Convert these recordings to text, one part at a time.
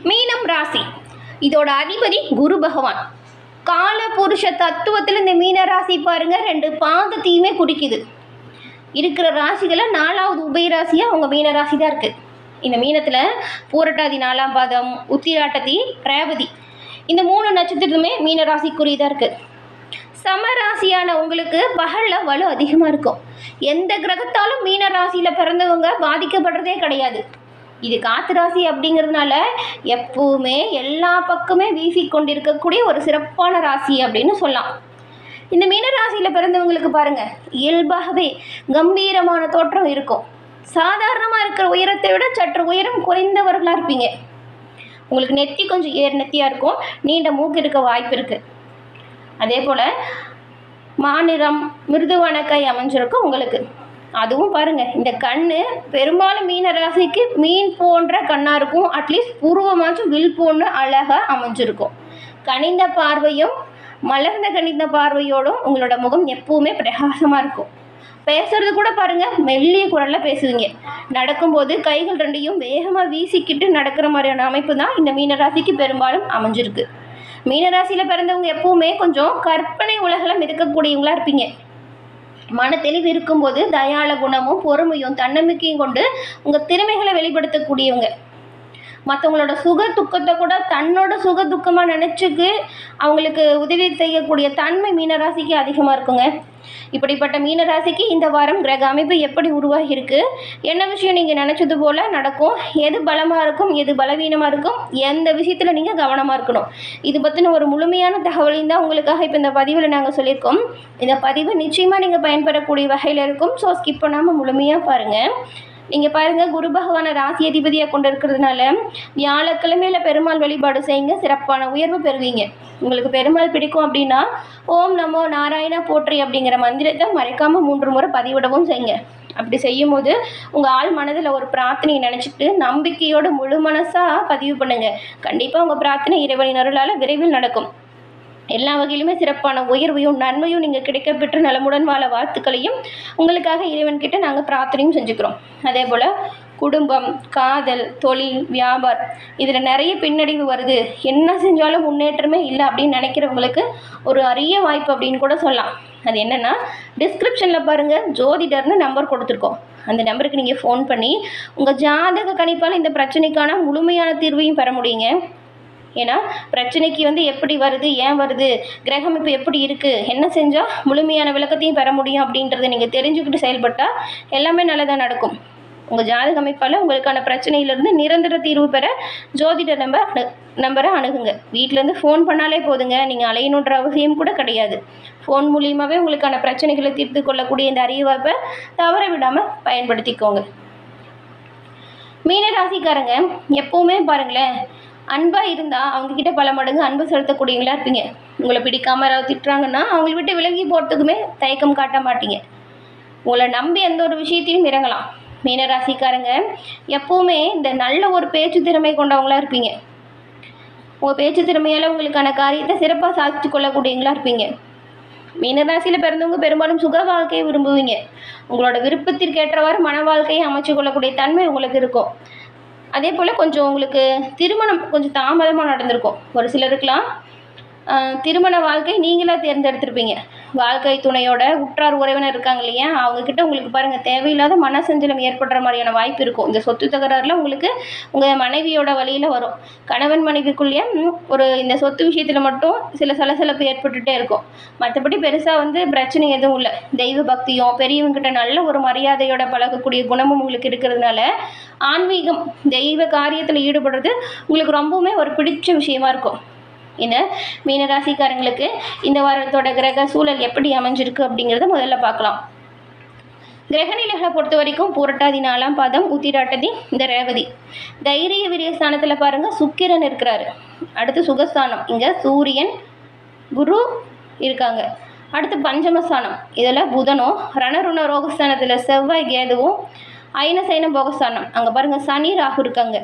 மீனம் ராசி, இதோட அதிபதி குரு பகவான். கால புருஷ தத்துவத்தில் இந்த மீன ராசி பாருங்க, 2 பாதத்தையுமே குறிக்குது. இருக்கிற ராசிகளை 4வது உபயராசியாக உங்கள் மீன ராசி தான் இருக்குது. இந்த மீனத்தில் பூரட்டாதி 4ஆம் பாதம், உத்திராட்டதி, ரேவதி இந்த 3 நட்சத்திரத்துமே மீன ராசிக்குரியதாக இருக்குது. சமராசியான உங்களுக்கு பகலில் வலு அதிகமாக இருக்கும். எந்த கிரகத்தாலும் மீன ராசியில் பிறந்தவங்க பாதிக்கப்படுறதே கிடையாது. இது காத்து ராசி அப்படிங்கிறதுனால எப்பவுமே எல்லா பக்கமே வீசிக்கொண்டிருக்கக்கூடிய ஒரு சிறப்பான ராசி அப்படின்னு சொல்லலாம். இந்த மீன ராசியில் பிறந்தவங்களுக்கு பாருங்கள், இயல்பாகவே கம்பீரமான தோற்றம் இருக்கும். சாதாரணமாக இருக்கிற உயரத்தை விட சற்று உயரம் குறைந்தவர்களாக இருப்பீங்க. உங்களுக்கு நெத்தி கொஞ்சம் நெத்தியாக இருக்கும், நீண்ட மூக்கு இருக்க வாய்ப்பு இருக்குது. அதே போல் மாநிறம் மிருதுவான கை அமைஞ்சிருக்கும் உங்களுக்கு. அதுவும் பாருங்கள், இந்த கண் பெரும்பாலும் மீன ராசிக்கு மீன் போன்ற கண்ணாக இருக்கும். அட்லீஸ்ட் பூர்வமாச்சும் வில் போன்று அழகாக அமைஞ்சிருக்கும். கனிந்த பார்வையும் மலர்ந்த கனிந்த பார்வையோடும் உங்களோட முகம் எப்பவுமே பிரகாசமாக இருக்கும். பேசுறது கூட பாருங்கள், மெல்லிய குரலில் பேசுவீங்க. நடக்கும்போது கைகள் 2ஐயும் வேகமாக வீசிக்கிட்டு நடக்கிற மாதிரியான அமைப்பு தான் இந்த மீனராசிக்கு பெரும்பாலும் அமைஞ்சிருக்கு. மீனராசியில் பிறந்தவங்க எப்பவுமே கொஞ்சம் கற்பனை உலகில் மிதக்கக்கூடியவங்களா இருப்பீங்க. மன தெளிவு இருக்கும்போது தயாள குணமும் பொறுமையும் தன்னம்பிக்கையும் கொண்டு உங்கள் திறமைகளை வெளிப்படுத்தக்கூடியவங்க. மற்றவங்களோட சுக துக்கத்தை கூட தன்னோட சுக துக்கமாக நினச்சிக்கு அவங்களுக்கு உதவி செய்யக்கூடிய தன்மை மீனராசிக்கு அதிகமாக இருக்குங்க. இப்படிப்பட்ட மீனராசிக்கு இந்த வாரம் கிரக அமைப்பு எப்படி உருவாகியிருக்கு, என்ன விஷயம் நீங்கள் நினச்சது போல் நடக்கும், எது பலமாக இருக்கும், எது பலவீனமாக இருக்கும், எந்த விஷயத்தில் நீங்கள் கவனமாக இருக்கணும், இது பற்றின ஒரு முழுமையான தகவலையும் தான் உங்களுக்காக இப்போ இந்த பதிவில் நாங்கள் சொல்லியிருக்கோம். இந்த பதிவு நிச்சயமாக நீங்கள் பயன்பெறக்கூடிய வகையில் இருக்கும். ஸோ ஸ்கிப் பண்ணாமல் முழுமையாக பாருங்கள். நீங்கள் பாருங்கள், குரு பகவானை ராசி அதிபதியாக கொண்டு இருக்கிறதுனால வியாழக்கிழமையில் பெருமாள் வழிபாடு செய்யுங்க, சிறப்பான உயர்வு பெறுவீங்க. உங்களுக்கு பெருமாள் பிடிக்கும் அப்படின்னா ஓம் நமோ நாராயணா போற்றி அப்படிங்கிற மந்திரத்தை மறைக்காமல் 3 முறை பதிவிடவும் செய்யுங்க. அப்படி செய்யும்போது உங்கள் ஆள் மனதில் ஒரு பிரார்த்தனையை நினச்சிட்டு நம்பிக்கையோடு முழு மனசாக பதிவு பண்ணுங்கள். கண்டிப்பாக உங்கள் பிரார்த்தனை இறைவனின் அருளால் விரைவில் நடக்கும். எல்லா வகையிலுமே சிறப்பான உயர்வையும் நன்மையும் நீங்கள் கிடைக்கப்பெற்று நலமுடன் வாழ வாழ்த்துக்களையும் உங்களுக்காக இறைவன்கிட்ட நாங்கள் பிரார்த்தனையும் செஞ்சுக்கிறோம். அதே போல் குடும்பம், காதல், தொழில், வியாபாரம் இதில் நிறைய பின்னடைவு வருது, என்ன செஞ்சாலும் முன்னேற்றமே இல்லை அப்படின்னு நினைக்கிறவங்களுக்கு ஒரு அரிய வாய்ப்பு அப்படின்னு கூட சொல்லலாம். அது என்னென்னா, டிஸ்கிரிப்ஷனில் பாருங்கள், ஜோதிடர்னு நம்பர் கொடுத்துருக்கோம். அந்த நம்பருக்கு நீங்கள் ஃபோன் பண்ணி உங்கள் ஜாதக கணிப்பால் இந்த பிரச்சனைக்கான முழுமையான தீர்வையும் பெற முடியுங்க. ஏன்னா பிரச்சனைக்கு எப்படி வருது, ஏன் வருது, கிரகம் இப்போ எப்படி இருக்குது, என்ன செஞ்சால் முழுமையான விளக்கத்தையும் பெற முடியும் அப்படின்றத நீங்கள் தெரிஞ்சுக்கிட்டு செயல்பட்டால் எல்லாமே நல்லதாக நடக்கும். உங்கள் ஜாதக அமைப்பால் உங்களுக்கான பிரச்சனையிலேருந்து நிரந்தர தீர்வு பெற ஜோதிடர் நம்பரை அணுகுங்க. வீட்டிலேருந்து ஃபோன் பண்ணாலே போதுங்க, நீங்கள் அலையணுன்ற அவசியம் கூட கிடையாது. ஃபோன் மூலியமாகவே உங்களுக்கான பிரச்சனைகளை தீர்த்து கொள்ளக்கூடிய இந்த அரிய வாய்ப்பை தவற விடாமல் பயன்படுத்திக்கோங்க. மீனராசிக்காரங்க எப்போவுமே பாருங்களேன், அன்பாக இருந்தால் அவங்கக்கிட்ட பல மடங்கு அன்பு செலுத்தக்கூடியவங்களா இருப்பீங்க. உங்களை பிடிக்காமல் யாராவது திட்டுறாங்கன்னா அவங்கள விட்டு விலகி போகிறதுக்குமே தயக்கம் காட்ட மாட்டீங்க. உங்களை நம்பி எந்த ஒரு விஷயத்தையும் இறங்கலாம். மீனராசிக்காரங்க எப்போவுமே இந்த நல்ல ஒரு பேச்சு திறமை கொண்டவங்களா இருப்பீங்க. உங்கள் பேச்சு திறமையால் உங்களுக்கான காரியத்தை சிறப்பாக சாதித்து கொள்ளக்கூடியவங்களா இருப்பீங்க. மீனராசியில் பிறந்தவங்க பெரும்பாலும் சுக வாழ்க்கையை விரும்புவீங்க. உங்களோட விருப்பத்திற்கேற்றவாறு மன வாழ்க்கையை அமைச்சு கொள்ளக்கூடிய தன்மை உங்களுக்கு இருக்கும். அதே போல் கொஞ்சம் உங்களுக்கு திருமணம் கொஞ்சம் தாமதமாக நடந்திருக்கும். ஒரு சிலருக்கெலாம் திருமண வாழ்க்கை நீங்களாக தேர்ந்தெடுத்திருப்பீங்க. வாழ்க்கை துணையோட உற்றார் உறவினர் இருக்காங்க இல்லையா, அவங்கக்கிட்ட உங்களுக்கு பாருங்கள் தேவையில்லாத மனசஞ்சலம் ஏற்படுற மாதிரியான வாய்ப்பு இருக்கும். இந்த சொத்து தகராறுலாம் உங்களுக்கு உங்கள் மனைவியோட வழியில் வரும். கணவன் மனைவிக்குள்ளேயே இந்த சொத்து விஷயத்தில் மட்டும் சில சலசலப்பு ஏற்பட்டுகிட்டே இருக்கும். மற்றபடி பெருசாக பிரச்சனை எதுவும் இல்லை. தெய்வ பக்தியும் பெரியவங்ககிட்ட நல்ல ஒரு மரியாதையோட பழகக்கூடிய குணமும் உங்களுக்கு இருக்கிறதுனால ஆன்மீகம் தெய்வ காரியத்தில் ஈடுபடுறது உங்களுக்கு ரொம்பவுமே ஒரு பிடிச்ச விஷயமா இருக்கும். இந்த மீனராசிக்காரங்களுக்கு இந்த வாரத்தோட கிரக சூழல் எப்படி அமைஞ்சிருக்கு அப்படிங்கிறத முதல்ல பார்க்கலாம். கிரகநிலைகளை பொறுத்த வரைக்கும் பூரட்டாதி 4ஆம் பாதம், உத்திராட்டதி, இந்த ரேவதி. தைரிய விரியஸ்தானத்தில் பாருங்கள் சுக்கிரன் இருக்கிறாரு. அடுத்து சுகஸ்தானம், இங்கே சூரியன் குரு இருக்காங்க. அடுத்து பஞ்சமஸ்தானம், இதில் புதனும், ரணருண ரோகஸ்தானத்தில் செவ்வாய் கேதுவும், ஐனசைன போகஸ்தானம் அங்கே பாருங்கள் சனி ராகு இருக்காங்க.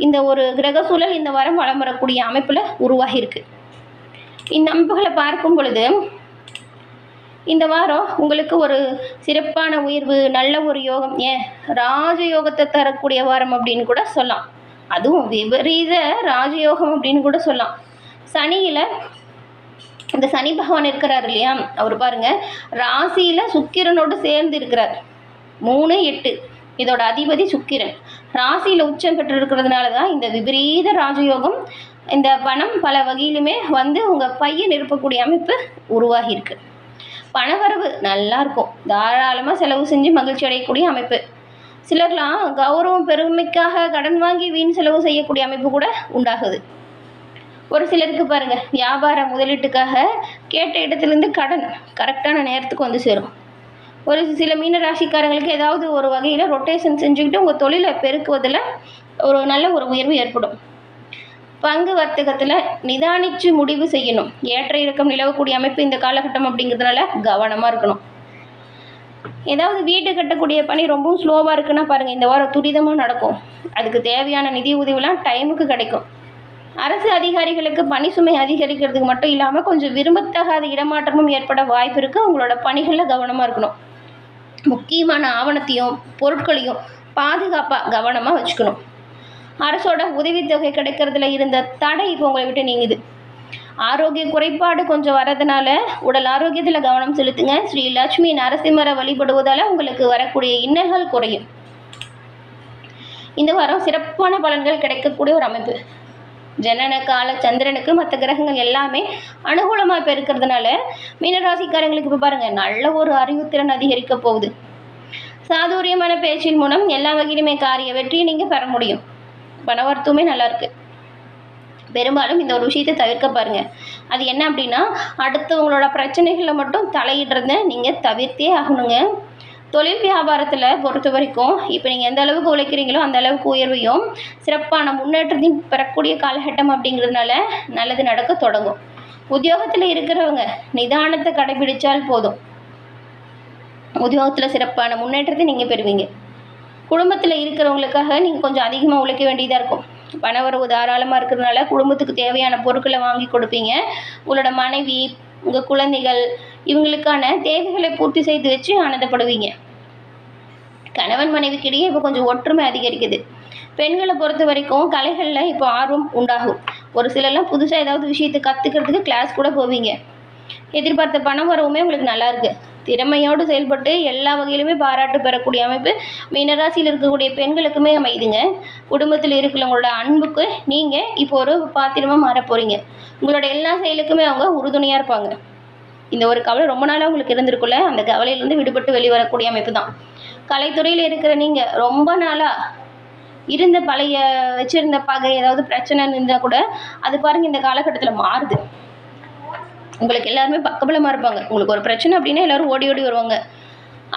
இந்த ஒரு கிரக சூழல் இந்த வாரம் வலம் வரக்கூடிய அமைப்பில் உருவாகியிருக்கு. இந்த அமைப்புகளை பார்க்கும் பொழுது இந்த வாரம் உங்களுக்கு ஒரு சிறப்பான உயர்வு, நல்ல ஒரு யோகம், ஏன் ராஜயோகத்தை தரக்கூடிய வாரம் அப்படின்னு கூட சொல்லலாம். அதுவும் விபரீத ராஜயோகம் அப்படின்னு கூட சொல்லலாம். சனியில் இந்த சனி பகவான் இருக்கிறார் இல்லையா, அவர் பாருங்க ராசியில் சுக்கிரனோடு சேர்ந்து இருக்கிறார். 3, 8 இதோட அதிபதி சுக்கிரன் ராசியில் உச்சம் பெற்று இருக்கிறதுனால தான் இந்த விபரீத ராஜயோகம். இந்த பணம் பல வகையிலுமே வந்து உங்கள் பையை நிரப்பக்கூடிய அமைப்பு உருவாகியிருக்கு. பணவரவு நல்லா இருக்கும், தாராளமாக செலவு செஞ்சு மகிழ்ச்சி அடையக்கூடிய அமைப்பு. சிலர்லாம் கௌரவம் பெருமைக்காக கடன் வாங்கி வீண் செலவு செய்யக்கூடிய அமைப்பு கூட உண்டாகுது. ஒரு சிலருக்கு பாருங்கள் வியாபார முதலீட்டுக்காக கேட்ட இடத்துலேருந்து கடன் கரெக்டான நேரத்துக்கு வந்து சேரும். ஒரு சில மீன ராசிக்காரங்களுக்கு ஏதாவது ஒரு வகையில் ரொட்டேஷன் செஞ்சுக்கிட்டு உங்கள் தொழிலை பெருக்குவதில் ஒரு நல்ல ஒரு உயர்வு ஏற்படும். பங்கு வர்த்தகத்தில் நிதானித்து முடிவு செய்யணும். ஏற்ற இறக்கம் நிலவக்கூடிய அமைப்பு இந்த காலகட்டம் அப்படிங்கிறதுனால கவனமாக இருக்கணும். ஏதாவது வீடு கட்டக்கூடிய பணி ரொம்பவும் ஸ்லோவாக இருக்குன்னா பாருங்கள், இந்த வாரம் துரிதமாக நடக்கும். அதுக்கு தேவையான நிதி உதவிலாம் டைமுக்கு கிடைக்கும். அரசு அதிகாரிகளுக்கு பணி சுமை அதிகரிக்கிறதுக்கு மட்டும் இல்லாமல் கொஞ்சம் விரும்பத்தகாத இடமாற்றமும் ஏற்பட வாய்ப்பு இருக்குது. உங்களோட பணிகளில் கவனமாக இருக்கணும். முக்கியமான ஆவணத்தையும் பொருட்களையும் பாதுகாப்பாக கவனமாக வச்சுக்கணும். அரசோட உதவித்தொகை கிடைக்கிறதுல இருந்த தடை இப்போ உங்களை விட்டு நீங்குது. ஆரோக்கிய குறைபாடு கொஞ்சம் வரதுனால உடல் ஆரோக்கியத்தில் கவனம் செலுத்துங்க. ஸ்ரீ லட்சுமி நரசிம்மரை வழிபடுவதால் உங்களுக்கு வரக்கூடிய இன்னல்கள் குறையும். இந்த வாரம் சிறப்பான பலன்கள் கிடைக்கக்கூடிய ஒரு அமைப்பு. ஜனன கால சந்திரனுக்கு மற்ற கிரகங்கள் எல்லாமே அனுகூலமாக இப்போ இருக்கிறதுனால மீனராசிக்காரங்களுக்கு இப்போ பாருங்கள் நல்ல ஒரு அறிவுத்திறன் அதிகரிக்க போகுது. சாதுரியமான பேச்சின் மூலம் எல்லா வகையிலுமே காரிய வெற்றியை நீங்கள் பெற முடியும். பணவர்த்தமே நல்லாயிருக்கு. பெரும்பாலும் இந்த ஒரு விஷயத்தை தவிர்க்க பாருங்கள். அது என்ன அப்படின்னா, அடுத்தவங்களோட பிரச்சனைகளில் மட்டும் தலையிடுறத நீங்கள் தவிர்த்தே ஆகணுங்க. தொழில் வியாபாரத்தில் பொறுத்த வரைக்கும் இப்போ நீங்கள் எந்த அளவுக்கு உழைக்கிறீங்களோ அந்த அளவுக்கு உயர்வையும் சிறப்பான முன்னேற்றத்தையும் பெறக்கூடிய காலகட்டம் அப்படிங்கிறதுனால நல்லது நடக்க தொடங்கும். உத்தியோகத்தில் இருக்கிறவங்க நிதானத்தை கடைபிடித்தால் போதும், உத்தியோகத்தில் சிறப்பான முன்னேற்றத்தை நீங்கள் பெறுவீங்க. குடும்பத்தில் இருக்கிறவங்களுக்காக நீங்கள் கொஞ்சம் அதிகமாக உழைக்க வேண்டியதாக இருக்கும். பணவரவு தாராளமாக இருக்கிறதுனால குடும்பத்துக்கு தேவையான பொருட்களை வாங்கி கொடுப்பீங்க. உங்களோட மனைவி, உங்கள் குழந்தைகள் இவங்களுக்கான தேவைகளை பூர்த்தி செய்து வச்சு ஆனந்தப்படுவீங்க. கணவன் மனைவிக்கிடையே இப்போ கொஞ்சம் ஒற்றுமை அதிகரிக்குது. பெண்களை பொறுத்த வரைக்கும் கலைகளில் இப்போ ஆர்வம் உண்டாகும். ஒரு சிலர்லாம் புதுசாக ஏதாவது விஷயத்தை கற்றுக்கிறதுக்கு கிளாஸ் கூட போவீங்க. எதிர்பார்த்த பணம் வரவுமே உங்களுக்கு நல்லா இருக்குது. திறமையோடு செயல்பட்டு எல்லா வகையிலுமே பாராட்டு பெறக்கூடிய அமைப்பு மீனராசியில் இருக்கக்கூடிய பெண்களுக்குமே அமைதுங்க. குடும்பத்தில் இருக்கிறவங்களோட அன்புக்கு நீங்கள் இப்போ ஒரு பாத்திரமாக மாற போகிறீங்க. உங்களோட எல்லா செயலுக்குமே அவங்க உறுதுணையாக இருப்பாங்க. இந்த ஒரு கவலை ரொம்ப நாளாக உங்களுக்கு இருந்திருக்குள்ள, அந்த கவலையிலேருந்து விடுபட்டு வெளிவரக்கூடிய அமைப்பு தான். கலைத்துறையில் இருக்கிற நீங்கள் ரொம்ப நாளாக இருந்த பழைய வச்சுருந்த பகை ஏதாவது பிரச்சனை இருந்தால் கூட அது பாருங்கள் இந்த காலகட்டத்தில் மாறுது. உங்களுக்கு எல்லாருமே பக்கபலமாக இருப்பாங்க. உங்களுக்கு ஒரு பிரச்சனை அப்படின்னா எல்லோரும் ஓடி ஓடி வருவாங்க.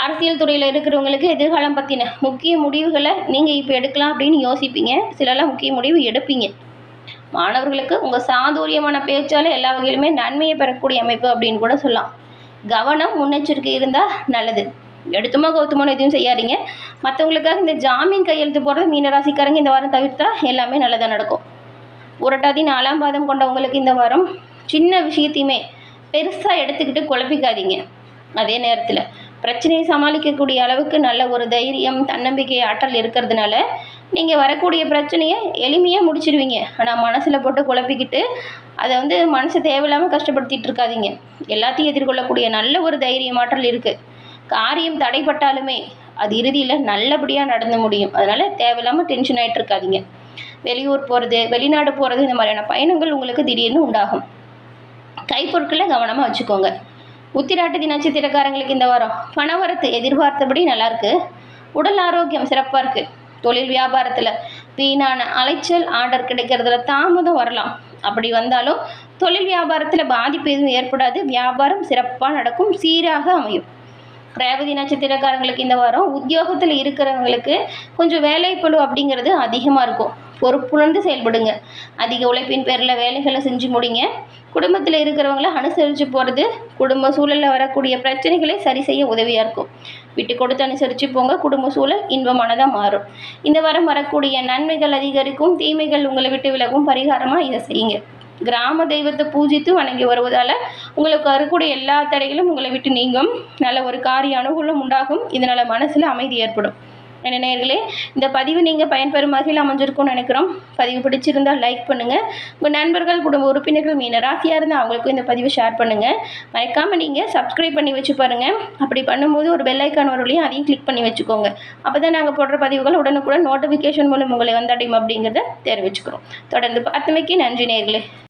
அரசியல் துறையில் இருக்கிறவங்களுக்கு எதிர்காலம் பற்றின முக்கிய முடிவுகளை நீங்கள் இப்போ எடுக்கலாம் அப்படின்னு யோசிப்பீங்க. சிலர்லாம் முக்கிய முடிவு எடுப்பீங்க. மாணவர்களுக்கு உங்கள் சாதுரியமான பேச்சால் எல்லா வகையிலுமே நன்மையை பெறக்கூடிய அமைப்பு அப்படின்னு கூட சொல்லலாம். கவனம் முன்னெச்சரிக்கை இருந்தால் நல்லது. எடுத்துமா கௌத்தமான எதுவும் செய்யாதீங்க. மற்றவங்களுக்காக இந்த ஜாமீன் கையெழுத்து போடுறது மீனராசிக்காரங்க இந்த வாரம் தவிர்த்தா எல்லாமே நல்லதாக நடக்கும். புரட்டாதி 4ஆம் பாதம் கொண்டவங்களுக்கு இந்த வாரம் சின்ன விஷயத்தையுமே பெருசாக எடுத்துக்கிட்டு குழப்பிக்காதீங்க. அதே நேரத்தில் பிரச்சனையை சமாளிக்கக்கூடிய அளவுக்கு நல்ல ஒரு தைரியம், தன்னம்பிக்கை, ஆற்றல் இருக்கிறதுனால நீங்கள் வரக்கூடிய பிரச்சனையை எளிமையாக முடிச்சிடுவீங்க. ஆனால் மனசில் போட்டு குழப்பிக்கிட்டு அதை மனசை தேவையில்லாமல் கஷ்டப்படுத்திட்டு இருக்காதீங்க. எல்லாத்தையும் எதிர்கொள்ளக்கூடிய நல்ல ஒரு தைரியம், ஆற்றல் இருக்குது. காரியம் தடைப்பட்டாலுமே அது இறுதியில் நல்லபடியாக நடந்து முடியும். அதனால் தேவையில்லாமல் டென்ஷன் ஆகிட்டு இருக்காதீங்க. வெளியூர் போகிறது, வெளிநாடு போகிறது, இந்த மாதிரியான பயணங்கள் உங்களுக்கு திடீர்னு உண்டாகும். கைப்பொருட்களை கவனமாக வச்சுக்கோங்க. உத்திராட்டதி நட்சத்திரக்காரங்களுக்கு இந்த வாரம் பணவரத்து எதிர்பார்த்தபடி நல்லாயிருக்கு. உடல் ஆரோக்கியம் சிறப்பாக இருக்குது. தொழில் வியாபாரத்தில் வீணான அலைச்சல், ஆர்டர் கிடைக்கிறதுல தாமதம் வரலாம். அப்படி வந்தாலும் தொழில் வியாபாரத்தில் பாதிப்பு எதுவும் ஏற்படாது. வியாபாரம் சிறப்பாக நடக்கும், சீராக அமையும். ரேவதி நட்சத்திரக்காரங்களுக்கு இந்த வாரம் உத்தியோகத்தில் இருக்கிறவங்களுக்கு கொஞ்சம் வேலைப்பளு அப்படிங்கிறது அதிகமாக இருக்கும். பொறுப்புணர்ந்து செயல்படுங்க. அதிக உழைப்பின் பேரில் வேலைகளை செஞ்சு முடிங்க. குடும்பத்தில் இருக்கிறவங்கள அனுசரித்து போகிறது குடும்ப சூழலில் வரக்கூடிய பிரச்சனைகளை சரி செய்ய உதவியாக இருக்கும். விட்டு கொடுத்து அனுசரித்து போங்க. குடும்ப சூழல் இன்பமானதாக மாறும். இந்த வாரம் வரக்கூடிய நன்மைகள் அதிகரிக்கும், தீமைகள் உங்களை விட்டு விலகும். பரிகாரமாக இதை செய்யுங்க. கிராம தெய்வத்தை பூஜித்து வணங்கி வருவதால் உங்களுக்கு வரக்கூடிய எல்லா தடைகளும் உங்களை விட்டு நீங்கும். நல்ல ஒரு காரிய அனுகூலம் உண்டாகும். இதனால் மனசில் அமைதி ஏற்படும். என்ன நேயர்களே, இந்த பதிவு நீங்கள் பயன்பெறும் வகையில் அமைஞ்சிருக்கும்னு நினைக்கிறோம். பதிவு பிடிச்சிருந்தால் லைக் பண்ணுங்கள். உங்கள் நண்பர்கள், குடும்ப உறுப்பினர்கள் மீன ராசியாக இருந்தால் அவங்களுக்கும் இந்த பதிவு ஷேர் பண்ணுங்கள். மறக்காமல் நீங்கள் சப்ஸ்கிரைப் பண்ணி வச்சு பாருங்கள். அப்படி பண்ணும்போது ஒரு பெல் ஐக்கான் வரலையும் அதையும் கிளிக் பண்ணி வச்சுக்கோங்க. அப்போ தான் நாங்கள் போடுற பதிவுகள் உடனுக்குடன் நோட்டிஃபிகேஷன் மூலம் உங்களை வந்தடையும் அப்படிங்கிறத தெரிவிச்சுக்கிறோம். தொடர்ந்து பார்த்தமைக்கு நன்றி நேயர்களே.